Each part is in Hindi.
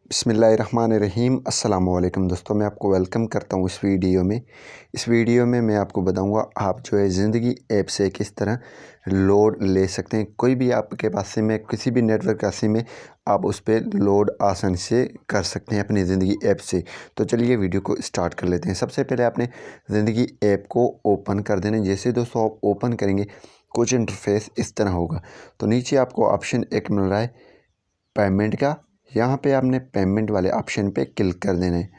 बिस्मिल्लाहिर्रहमानिर्रहीम अस्सलाम वालेकुम दोस्तों, मैं आपको वेलकम करता हूँ इस वीडियो में मैं आपको बताऊँगा आप जो है ज़िंदगी ऐप से किस तरह लोड ले सकते हैं। कोई भी आपके पास सिम है, किसी भी नेटवर्क का सिम है, आप उस पर लोड आसानी से कर सकते हैं अपनी ज़िंदगी ऐप से। तो चलिए वीडियो को स्टार्ट कर लेते हैं। सबसे पहले आपने ज़िंदगी ऐप को ओपन कर देना है। जैसे दोस्तों आप ओपन करेंगे कुछ इंटरफेस इस तरह होगा। तो नीचे आपको ऑप्शन एक मिल रहा है पेमेंट का, यहाँ पे आपने पेमेंट वाले ऑप्शन पे क्लिक कर देना है।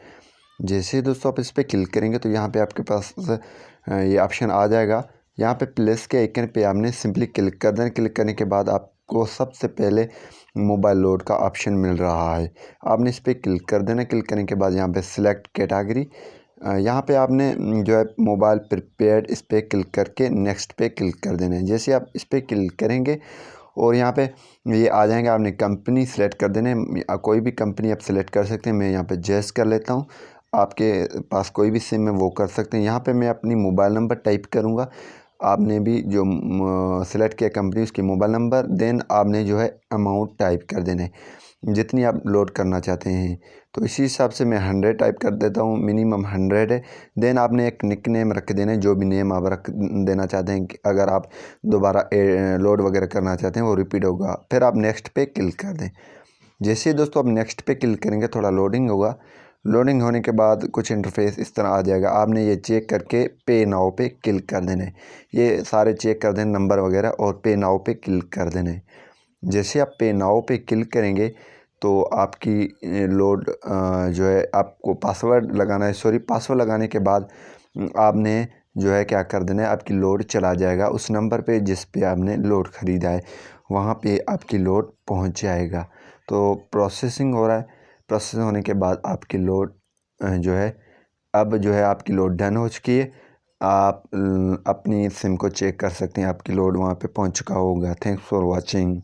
जैसे दोस्तों आप इस पर क्लिक करेंगे तो यहाँ पे आपके पास ये ऑप्शन आ जाएगा। यहाँ पे प्लस के आइकन पे आपने सिंपली क्लिक कर देना। क्लिक करने के बाद आपको सबसे पहले मोबाइल लोड का ऑप्शन मिल रहा है, आपने इस पर क्लिक कर देना। क्लिक करने के बाद यहाँ पे सिलेक्ट कैटेगरी, यहाँ पे आपने जो है मोबाइल प्रीपेड, इस पर क्लिक करके नेक्स्ट पे क्लिक कर देना है। जैसे आप इस पर क्लिक करेंगे और यहाँ पे ये आ जाएंगे, आपने कंपनी सेलेक्ट कर देने। कोई भी कंपनी आप सेलेक्ट कर सकते हैं। मैं यहाँ पे जैस कर लेता हूँ, आपके पास कोई भी सिम है वो कर सकते हैं। यहाँ पे मैं अपनी मोबाइल नंबर टाइप करूँगा, आपने भी जो सेलेक्ट किया कंपनी उसकी मोबाइल नंबर, देन आपने जो है अमाउंट टाइप कर देना है जितनी आप लोड करना चाहते हैं। तो इसी हिसाब से मैं 100 टाइप कर देता हूँ, मिनिमम 100 है। देन आपने एक निक नेम रख देना है, जो भी नेम आप रख देना चाहते हैं कि अगर आप दोबारा लोड वगैरह करना चाहते हैं वो रिपीट होगा। फिर आप नेक्स्ट पे क्लिक कर दें। जैसे ही दोस्तों आप नेक्स्ट पे क्लिक करेंगे थोड़ा लोडिंग होगा। लोडिंग होने के बाद कुछ इंटरफेस इस तरह आ जाएगा। आपने ये चेक करके पे नाउ पे क्लिक कर देना है। ये सारे चेक कर देना नंबर वगैरह और पे नाउ पे क्लिक कर देना है। जैसे आप पे नाउ पे क्लिक करेंगे तो आपकी लोड जो है आपको पासवर्ड लगाना है। पासवर्ड लगाने के बाद आपने जो है क्या कर देना है, आपकी लोड चला जाएगा उस नंबर पे जिस पे आपने लोड ख़रीदा है, वहाँ पे आपकी लोड पहुँच जाएगा। तो प्रोसेसिंग हो रहा है। प्रोसेसिंग होने के बाद आपकी लोड जो है अब जो है आपकी लोड डन हो चुकी है। आप अपनी सिम को चेक कर सकते हैं, आपकी लोड वहाँ पे पहुँच चुका होगा। Thanks for watching.